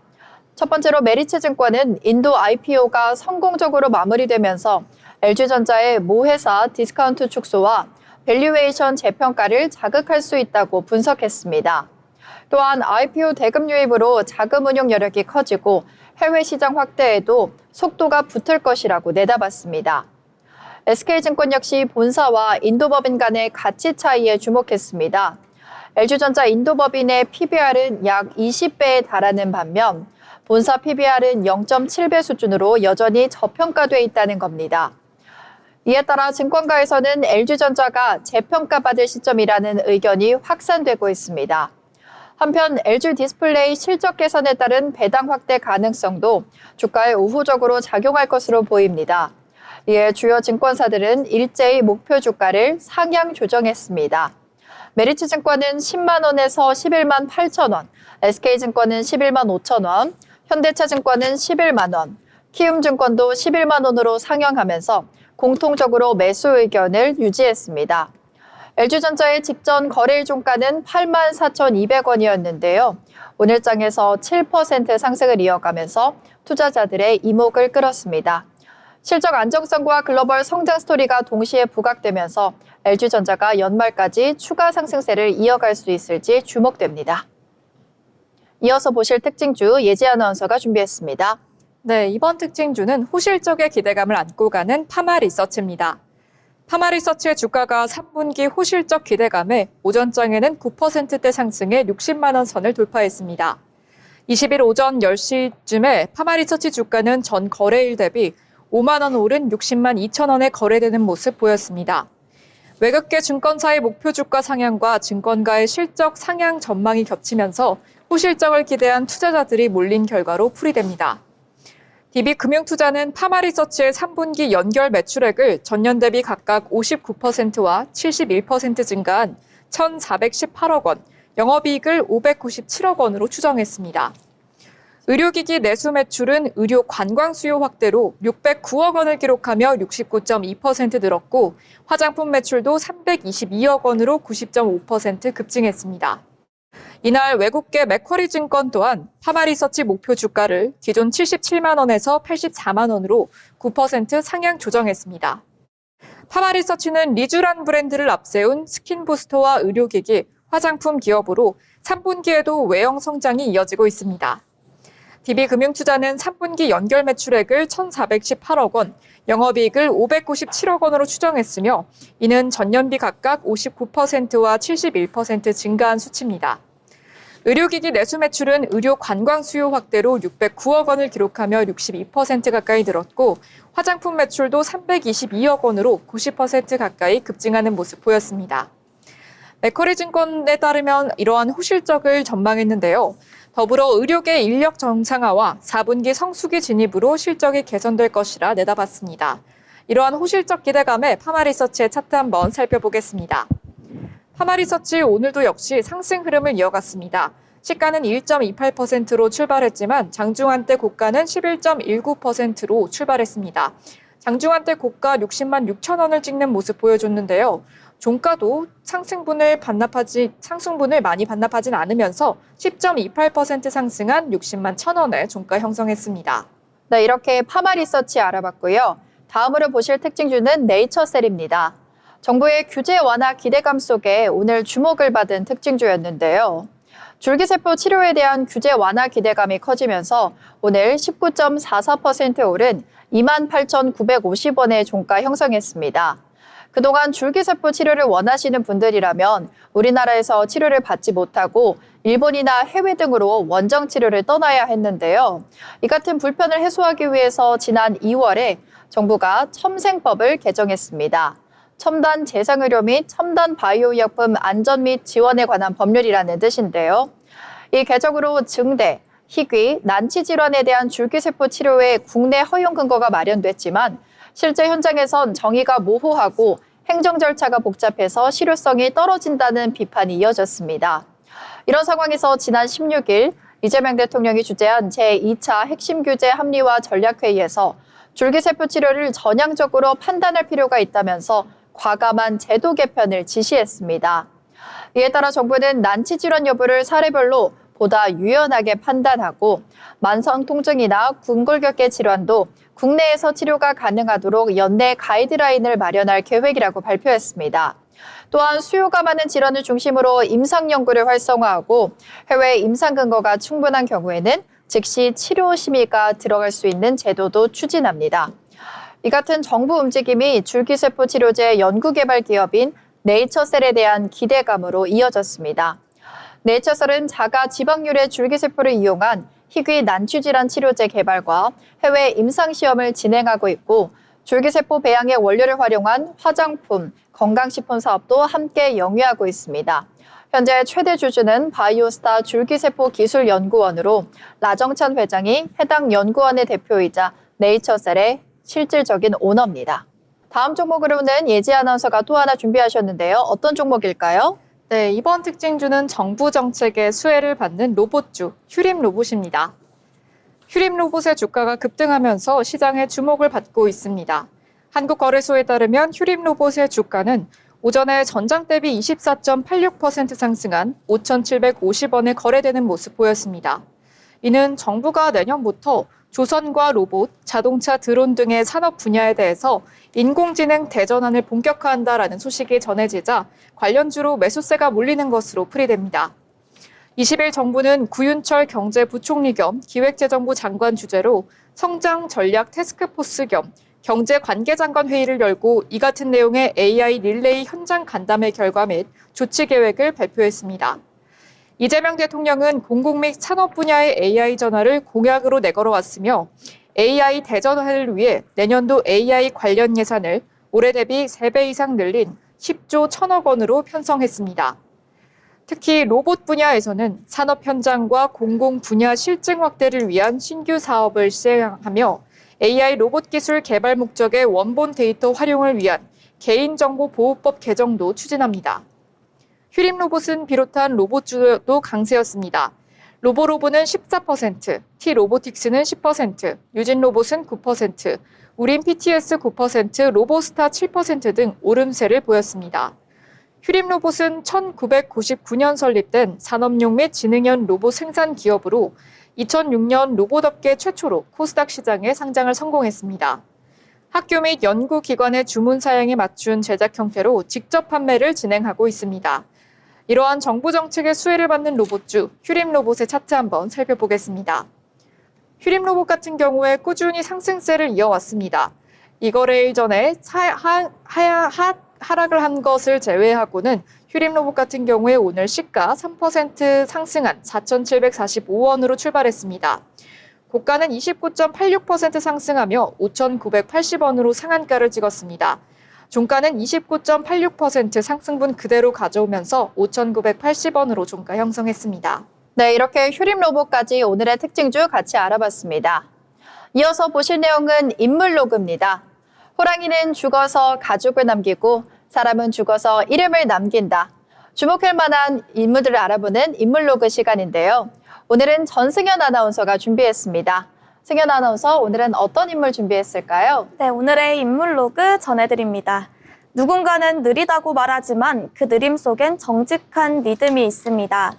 첫 번째로 메리츠증권은 인도 IPO가 성공적으로 마무리되면서 LG전자의 모회사 디스카운트 축소와 밸류에이션 재평가를 자극할 수 있다고 분석했습니다. 또한 IPO 대금 유입으로 자금 운용 여력이 커지고 해외 시장 확대에도 속도가 붙을 것이라고 내다봤습니다. SK증권 역시 본사와 인도법인 간의 가치 차이에 주목했습니다. LG전자 인도법인의 PBR은 약 20배에 달하는 반면 본사 PBR은 0.7배 수준으로 여전히 저평가돼 있다는 겁니다. 이에 따라 증권가에서는 LG전자가 재평가받을 시점이라는 의견이 확산되고 있습니다. 한편 LG 디스플레이 실적 개선에 따른 배당 확대 가능성도 주가에 우호적으로 작용할 것으로 보입니다. 이에 주요 증권사들은 일제히 목표 주가를 상향 조정했습니다. 메리츠증권은 10만 원에서 11만 8천 원, SK증권은 11만 5천 원, 현대차증권은 11만 원, 키움증권도 11만 원으로 상향하면서 공통적으로 매수 의견을 유지했습니다. LG전자의 직전 거래일 종가는 8만 4,200원이었는데요. 오늘 장에서 7% 상승을 이어가면서 투자자들의 이목을 끌었습니다. 실적 안정성과 글로벌 성장 스토리가 동시에 부각되면서 LG전자가 연말까지 추가 상승세를 이어갈 수 있을지 주목됩니다. 이어서 보실 특징주 예지 아나운서가 준비했습니다. 네, 이번 특징주는 호실적의 기대감을 안고 가는 파마리서치입니다. 파마리서치의 주가가 3분기 호실적 기대감에 오전장에는 9%대 상승해 60만 원 선을 돌파했습니다. 20일 오전 10시쯤에 파마리서치 주가는 전 거래일 대비 5만 원 오른 60만 2천 원에 거래되는 모습 보였습니다. 외국계 증권사의 목표 주가 상향과 증권가의 실적 상향 전망이 겹치면서 호실적을 기대한 투자자들이 몰린 결과로 풀이됩니다. DB금융투자는 파마리서치의 3분기 연결 매출액을 전년 대비 각각 59%와 71% 증가한 1,418억 원, 영업이익을 597억 원으로 추정했습니다. 의료기기 내수 매출은 의료 관광 수요 확대로 609억 원을 기록하며 69.2% 늘었고 화장품 매출도 322억 원으로 90.5% 급증했습니다. 이날 외국계 맥쿼리 증권 또한 파마리서치 목표 주가를 기존 77만 원에서 84만 원으로 9% 상향 조정했습니다. 파마리서치는 리쥬란 브랜드를 앞세운 스킨부스터와 의료기기, 화장품 기업으로 3분기에도 외형 성장이 이어지고 있습니다. DB금융투자는 3분기 연결 매출액을 1,418억 원, 영업이익을 597억 원으로 추정했으며 이는 전년비 각각 59%와 71% 증가한 수치입니다. 의료기기 내수 매출은 의료 관광 수요 확대로 609억 원을 기록하며 62% 가까이 늘었고 화장품 매출도 322억 원으로 90% 가까이 급증하는 모습 보였습니다. 맥쿼리 증권에 따르면 이러한 호실적을 전망했는데요. 더불어 의료계 인력 정상화와 4분기 성수기 진입으로 실적이 개선될 것이라 내다봤습니다. 이러한 호실적 기대감에 파마리서치의 차트 한번 살펴보겠습니다. 파마리서치 오늘도 역시 상승 흐름을 이어갔습니다. 시가는 1.28%로 출발했지만 장중한때 고가는 11.19%로 출발했습니다. 장중한때 고가 60만 6천 원을 찍는 모습 보여줬는데요. 종가도 상승분을 많이 반납하진 않으면서 10.28% 상승한 60만 1천 원의 종가 형성했습니다. 네, 이렇게 파마리서치 알아봤고요. 다음으로 보실 특징주는 네이처셀입니다. 정부의 규제 완화 기대감 속에 오늘 주목을 받은 특징주였는데요. 줄기세포 치료에 대한 규제 완화 기대감이 커지면서 오늘 19.44% 오른 28,950원의 종가 형성했습니다. 그동안 줄기세포 치료를 원하시는 분들이라면 우리나라에서 치료를 받지 못하고 일본이나 해외 등으로 원정 치료를 떠나야 했는데요. 이 같은 불편을 해소하기 위해서 지난 2월에 정부가 첨생법을 개정했습니다. 첨단 제상의료 및 첨단 바이오의약품 안전 및 지원에 관한 법률이라는 뜻인데요. 이 개정으로 증대, 희귀, 난치 질환에 대한 줄기세포 치료의 국내 허용 근거가 마련됐지만 실제 현장에선 정의가 모호하고 행정 절차가 복잡해서 실효성이 떨어진다는 비판이 이어졌습니다. 이런 상황에서 지난 16일 이재명 대통령이 주재한 제2차 핵심 규제 합리화 전략회의에서 줄기세포 치료를 전향적으로 판단할 필요가 있다면서 과감한 제도 개편을 지시했습니다. 이에 따라 정부는 난치 질환 여부를 사례별로 보다 유연하게 판단하고 만성 통증이나 궁골격계 질환도 국내에서 치료가 가능하도록 연내 가이드라인을 마련할 계획이라고 발표했습니다. 또한 수요가 많은 질환을 중심으로 임상 연구를 활성화하고 해외 임상 근거가 충분한 경우에는 즉시 치료 심의가 들어갈 수 있는 제도도 추진합니다. 이 같은 정부 움직임이 줄기세포 치료제 연구개발 기업인 네이처셀에 대한 기대감으로 이어졌습니다. 네이처셀은 자가 지방률의 줄기세포를 이용한 희귀 난치질환 치료제 개발과 해외 임상시험을 진행하고 있고 줄기세포 배양의 원료를 활용한 화장품, 건강식품 사업도 함께 영위하고 있습니다. 현재 최대 주주는 바이오스타 줄기세포 기술연구원으로 라정찬 회장이 해당 연구원의 대표이자 네이처셀의 실질적인 오너입니다. 다음 종목으로는 예지 아나운서가 또 하나 준비하셨는데요. 어떤 종목일까요? 네, 이번 특징주는 정부 정책의 수혜를 받는 로봇주, 휴림로봇입니다. 휴림로봇의 주가가 급등하면서 시장의 주목을 받고 있습니다. 한국거래소에 따르면 휴림로봇의 주가는 오전에 전장 대비 24.86% 상승한 5,750원에 거래되는 모습 보였습니다. 이는 정부가 내년부터 조선과 로봇, 자동차 드론 등의 산업 분야에 대해서 인공지능 대전환을 본격화한다라는 소식이 전해지자 관련주로 매수세가 몰리는 것으로 풀이됩니다. 20일 정부는 구윤철 경제부총리 겸 기획재정부 장관 주재로 성장 전략 태스크포스 겸 경제관계장관 회의를 열고 이 같은 내용의 AI 릴레이 현장 간담회 결과 및 조치 계획을 발표했습니다. 이재명 대통령은 공공 및 산업 분야의 AI 전환을 공약으로 내걸어왔으며 AI 대전환을 위해 내년도 AI 관련 예산을 올해 대비 3배 이상 늘린 10조 1천억 원으로 편성했습니다. 특히 로봇 분야에서는 산업 현장과 공공 분야 실증 확대를 위한 신규 사업을 시행하며 AI 로봇 기술 개발 목적의 원본 데이터 활용을 위한 개인정보보호법 개정도 추진합니다. 휴림로봇은 비롯한 로봇주도 강세였습니다. 로보로보는 14%, T로보틱스는 10%, 유진로봇은 9%, 우린 PTS 9%, 로보스타 7% 등 오름세를 보였습니다. 휴림로봇은 1999년 설립된 산업용 및 지능형 로봇 생산 기업으로 2006년 로봇업계 최초로 코스닥 시장에 상장을 성공했습니다. 학교 및 연구기관의 주문 사양에 맞춘 제작 형태로 직접 판매를 진행하고 있습니다. 이러한 정부 정책의 수혜를 받는 로봇주 휴림로봇의 차트 한번 살펴보겠습니다. 휴림로봇 같은 경우에 꾸준히 상승세를 이어왔습니다. 이 거래일 전에 하락을 한 것을 제외하고는 휴림로봇 같은 경우에 오늘 시가 3% 상승한 4,745원으로 출발했습니다. 고가는 29.86% 상승하며 5,980원으로 상한가를 찍었습니다. 종가는 29.86% 상승분 그대로 가져오면서 5,980원으로 종가 형성했습니다. 네, 이렇게 휴림로봇까지 오늘의 특징주 같이 알아봤습니다. 이어서 보실 내용은 인물로그입니다. 호랑이는 죽어서 가죽을 남기고 사람은 죽어서 이름을 남긴다. 주목할 만한 인물들을 알아보는 인물로그 시간인데요. 오늘은 전승현 아나운서가 준비했습니다. 승현 아나운서, 오늘은 어떤 인물 준비했을까요? 네, 오늘의 인물로그 전해드립니다. 누군가는 느리다고 말하지만 그 느림 속엔 정직한 믿음이 있습니다.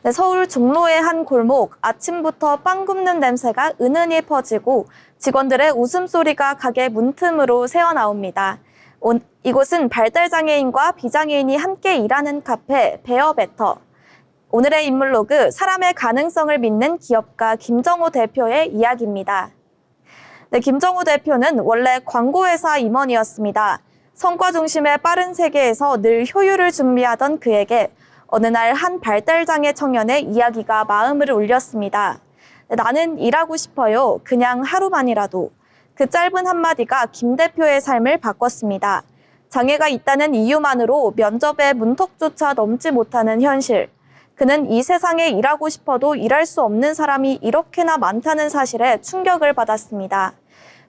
네, 서울 종로의 한 골목, 아침부터 빵 굽는 냄새가 은은히 퍼지고 직원들의 웃음소리가 가게 문틈으로 새어나옵니다. 이곳은 발달장애인과 비장애인이 함께 일하는 카페 베어베터. 오늘의 인물로그, 사람의 가능성을 믿는 기업가 김정호 대표의 이야기입니다. 네, 김정호 대표는 원래 광고회사 임원이었습니다. 성과 중심의 빠른 세계에서 늘 효율을 준비하던 그에게 어느 날 한 발달장애 청년의 이야기가 마음을 울렸습니다. 나는 일하고 싶어요. 그냥 하루만이라도. 그 짧은 한마디가 김 대표의 삶을 바꿨습니다. 장애가 있다는 이유만으로 면접에 문턱조차 넘지 못하는 현실. 그는 이 세상에 일하고 싶어도 일할 수 없는 사람이 이렇게나 많다는 사실에 충격을 받았습니다.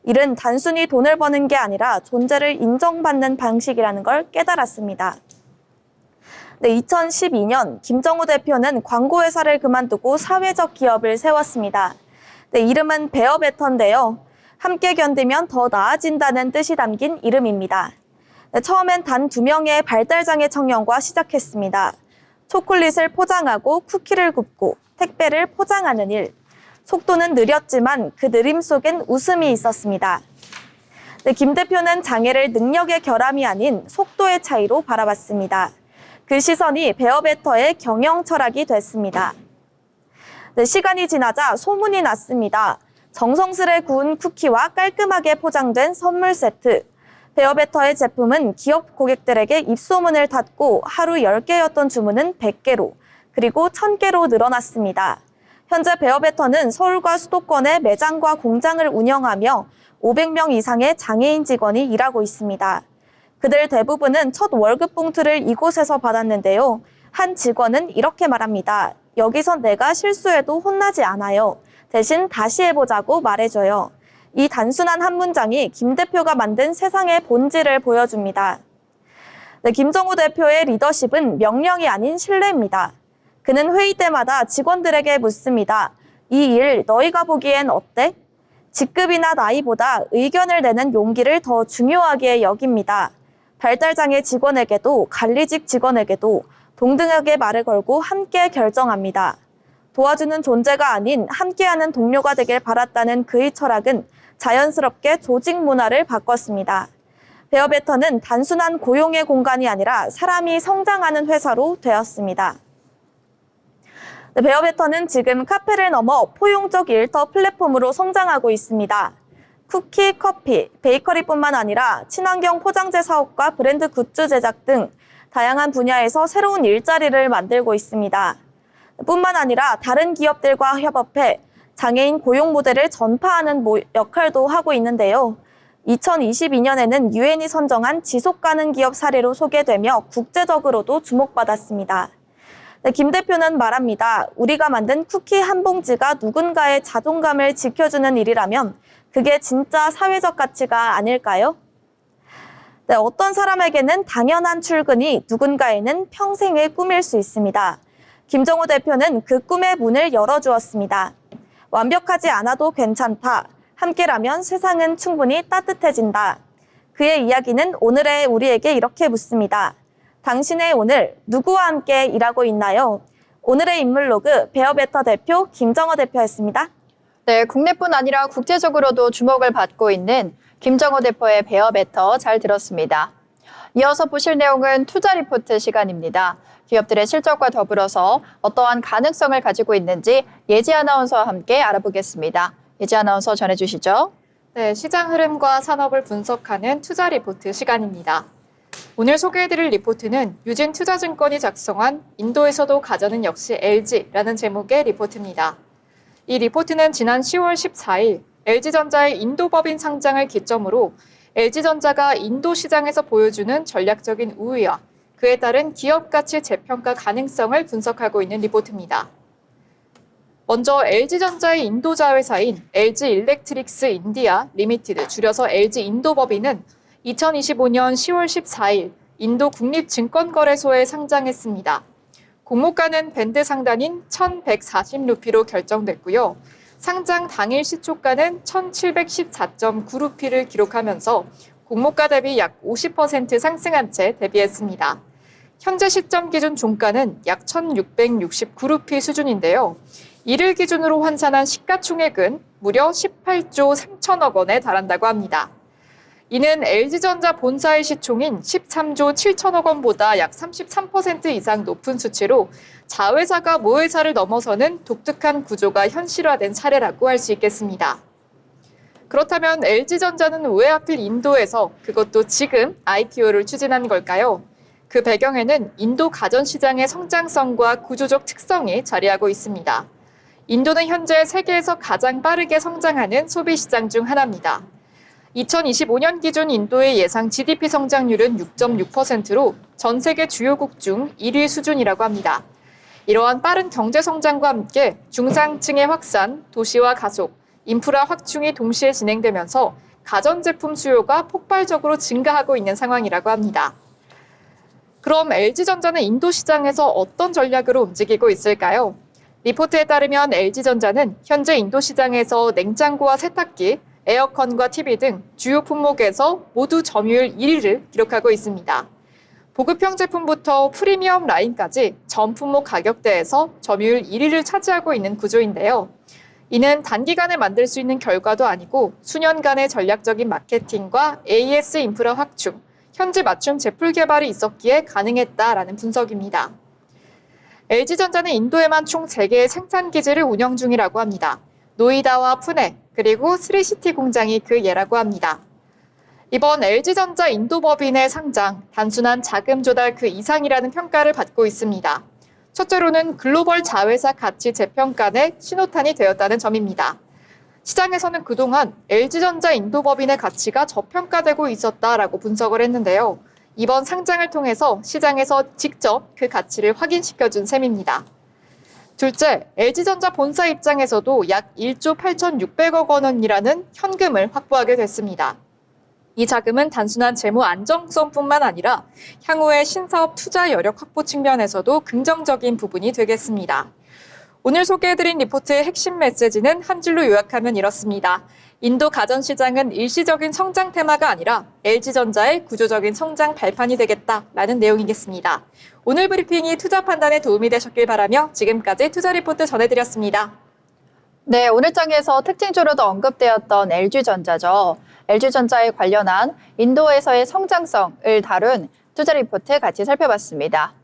일은 단순히 돈을 버는 게 아니라 존재를 인정받는 방식이라는 걸 깨달았습니다. 네, 2012년 김정우 대표는 광고회사를 그만두고 사회적 기업을 세웠습니다. 네, 이름은 베어베터인데요. 함께 견디면 더 나아진다는 뜻이 담긴 이름입니다. 네, 처음엔 단 2명의 발달장애 청년과 시작했습니다. 초콜릿을 포장하고 쿠키를 굽고 택배를 포장하는 일. 속도는 느렸지만 그 느림 속엔 웃음이 있었습니다. 네, 김 대표는 장애를 능력의 결함이 아닌 속도의 차이로 바라봤습니다. 그 시선이 베어베터의 경영 철학이 됐습니다. 네, 시간이 지나자 소문이 났습니다. 정성스레 구운 쿠키와 깔끔하게 포장된 선물 세트. 베어베터의 제품은 기업 고객들에게 입소문을 탔고 하루 10개였던 주문은 100개로, 그리고 1000개로 늘어났습니다. 현재 베어베터는 서울과 수도권에 매장과 공장을 운영하며 500명 이상의 장애인 직원이 일하고 있습니다. 그들 대부분은 첫 월급 봉투를 이곳에서 받았는데요. 한 직원은 이렇게 말합니다. 여기서 내가 실수해도 혼나지 않아요. 대신 다시 해보자고 말해줘요. 이 단순한 한 문장이 김 대표가 만든 세상의 본질을 보여줍니다. 네, 김정우 대표의 리더십은 명령이 아닌 신뢰입니다. 그는 회의 때마다 직원들에게 묻습니다. 이 일 너희가 보기엔 어때? 직급이나 나이보다 의견을 내는 용기를 더 중요하게 여깁니다. 발달장애 직원에게도 관리직 직원에게도 동등하게 말을 걸고 함께 결정합니다. 도와주는 존재가 아닌 함께하는 동료가 되길 바랐다는 그의 철학은 자연스럽게 조직 문화를 바꿨습니다. 베어베터는 단순한 고용의 공간이 아니라 사람이 성장하는 회사로 되었습니다. 네, 베어베터는 지금 카페를 넘어 포용적 일터 플랫폼으로 성장하고 있습니다. 쿠키, 커피, 베이커리뿐만 아니라 친환경 포장재 사업과 브랜드 굿즈 제작 등 다양한 분야에서 새로운 일자리를 만들고 있습니다. 뿐만 아니라 다른 기업들과 협업해 장애인 고용 모델을 전파하는 역할도 하고 있는데요. 2022년에는 유엔이 선정한 지속가능 기업 사례로 소개되며 국제적으로도 주목받았습니다. 네, 김 대표는 말합니다. 우리가 만든 쿠키 한 봉지가 누군가의 자존감을 지켜주는 일이라면 그게 진짜 사회적 가치가 아닐까요? 네, 어떤 사람에게는 당연한 출근이 누군가에는 평생의 꿈일 수 있습니다. 김정우 대표는 그 꿈의 문을 열어주었습니다. 완벽하지 않아도 괜찮다. 함께라면 세상은 충분히 따뜻해진다. 그의 이야기는 오늘의 우리에게 이렇게 묻습니다. 당신의 오늘 누구와 함께 일하고 있나요? 오늘의 인물 로그 베어베터 대표 김정호 대표였습니다. 네, 국내뿐 아니라 국제적으로도 주목을 받고 있는 김정호 대표의 베어베터 잘 들었습니다. 이어서 보실 내용은 투자 리포트 시간입니다. 기업들의 실적과 더불어서 어떠한 가능성을 가지고 있는지 예지 아나운서와 함께 알아보겠습니다. 예지 아나운서 전해주시죠. 네, 시장 흐름과 산업을 분석하는 투자 리포트 시간입니다. 오늘 소개해드릴 리포트는 유진투자증권이 작성한 인도에서도 가전은 역시 LG라는 제목의 리포트입니다. 이 리포트는 지난 10월 14일 LG전자의 인도법인 상장을 기점으로 LG전자가 인도 시장에서 보여주는 전략적인 우위와 그에 따른 기업 가치 재평가 가능성을 분석하고 있는 리포트입니다. 먼저 LG전자의 인도 자회사인 LG 일렉트릭스 인디아 리미티드, 줄여서 LG 인도법인은 2025년 10월 14일 인도 국립증권거래소에 상장했습니다. 공모가는 밴드 상단인 1,140루피로 결정됐고요. 상장 당일 시초가는 1,714.9루피를 기록하면서 공모가 대비 약 50% 상승한 채 데뷔했습니다. 현재 시점 기준 종가는 약 1,669루피 수준인데요. 이를 기준으로 환산한 시가총액은 무려 18조 3천억 원에 달한다고 합니다. 이는 LG전자 본사의 시총인 13조 7천억 원보다 약 33% 이상 높은 수치로 자회사가 모회사를 넘어서는 독특한 구조가 현실화된 사례라고 할 수 있겠습니다. 그렇다면 LG전자는 왜 하필 인도에서, 그것도 지금 IPO를 추진한 걸까요? 그 배경에는 인도 가전시장의 성장성과 구조적 특성이 자리하고 있습니다. 인도는 현재 세계에서 가장 빠르게 성장하는 소비시장 중 하나입니다. 2025년 기준 인도의 예상 GDP 성장률은 6.6%로 전 세계 주요국 중 1위 수준이라고 합니다. 이러한 빠른 경제 성장과 함께 중상층의 확산, 도시화 가속, 인프라 확충이 동시에 진행되면서 가전제품 수요가 폭발적으로 증가하고 있는 상황이라고 합니다. 그럼 LG전자는 인도 시장에서 어떤 전략으로 움직이고 있을까요? 리포트에 따르면 LG전자는 현재 인도 시장에서 냉장고와 세탁기, 에어컨과 TV 등 주요 품목에서 모두 점유율 1위를 기록하고 있습니다. 보급형 제품부터 프리미엄 라인까지 전 품목 가격대에서 점유율 1위를 차지하고 있는 구조인데요. 이는 단기간에 만들 수 있는 결과도 아니고 수년간의 전략적인 마케팅과 AS 인프라 확충, 현지 맞춤 제품 개발이 있었기에 가능했다라는 분석입니다. LG전자는 인도에만 총 3개의 생산 기지를 운영 중이라고 합니다. 노이다와 푸네, 그리고 스리시티 공장이 그 예라고 합니다. 이번 LG전자 인도법인의 상장, 단순한 자금 조달 그 이상이라는 평가를 받고 있습니다. 첫째로는 글로벌 자회사 가치 재평가의 신호탄이 되었다는 점입니다. 시장에서는 그동안 LG전자 인도법인의 가치가 저평가되고 있었다라고 분석을 했는데요. 이번 상장을 통해서 시장에서 직접 그 가치를 확인시켜준 셈입니다. 둘째, LG전자 본사 입장에서도 약 1조 8,600억 원이라는 현금을 확보하게 됐습니다. 이 자금은 단순한 재무 안정성뿐만 아니라 향후의 신사업 투자 여력 확보 측면에서도 긍정적인 부분이 되겠습니다. 오늘 소개해드린 리포트의 핵심 메시지는 한 줄로 요약하면 이렇습니다. 인도 가전시장은 일시적인 성장 테마가 아니라 LG전자의 구조적인 성장 발판이 되겠다라는 내용이겠습니다. 오늘 브리핑이 투자 판단에 도움이 되셨길 바라며 지금까지 투자 리포트 전해드렸습니다. 네, 오늘 장에서 특징주로도 언급되었던 LG전자죠. LG전자에 관련한 인도에서의 성장성을 다룬 투자 리포트 같이 살펴봤습니다.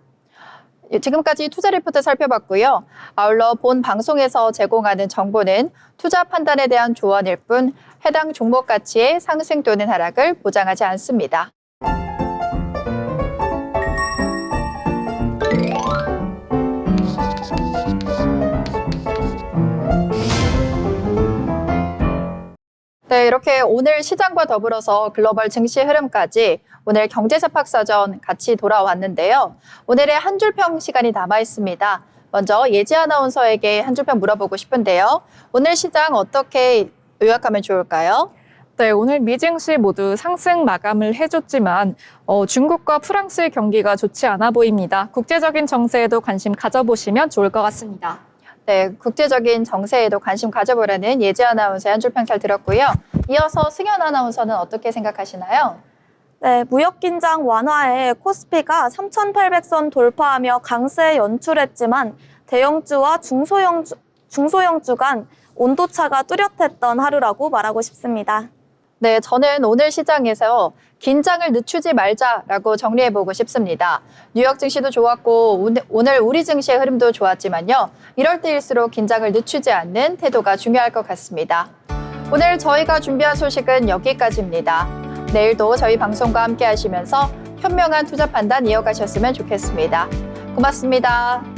지금까지 투자 리포트 살펴봤고요. 아울러 본 방송에서 제공하는 정보는 투자 판단에 대한 조언일 뿐 해당 종목 가치의 상승 또는 하락을 보장하지 않습니다. 네, 이렇게 오늘 시장과 더불어서 글로벌 증시 흐름까지 오늘 경제세팍사전 같이 돌아왔는데요. 오늘의 한 줄평 시간이 남아 있습니다. 먼저 예지 아나운서에게 한 줄평 물어보고 싶은데요. 오늘 시장 어떻게 요약하면 좋을까요? 네, 오늘 미증시 모두 상승 마감을 해줬지만 중국과 프랑스의 경기가 좋지 않아 보입니다. 국제적인 정세에도 관심 가져보시면 좋을 것 같습니다. 네, 국제적인 정세에도 관심 가져보라는 예지 아나운서의 한 줄평 잘 들었고요. 이어서 승현 아나운서는 어떻게 생각하시나요? 네, 무역 긴장 완화에 코스피가 3,800선 돌파하며 강세 연출했지만 대형주와 중소형주 간 온도차가 뚜렷했던 하루라고 말하고 싶습니다. 네, 저는 오늘 시장에서 긴장을 늦추지 말자라고 정리해보고 싶습니다. 뉴욕 증시도 좋았고 오늘 우리 증시의 흐름도 좋았지만요. 이럴 때일수록 긴장을 늦추지 않는 태도가 중요할 것 같습니다. 오늘 저희가 준비한 소식은 여기까지입니다. 내일도 저희 방송과 함께 하시면서 현명한 투자 판단 이어가셨으면 좋겠습니다. 고맙습니다.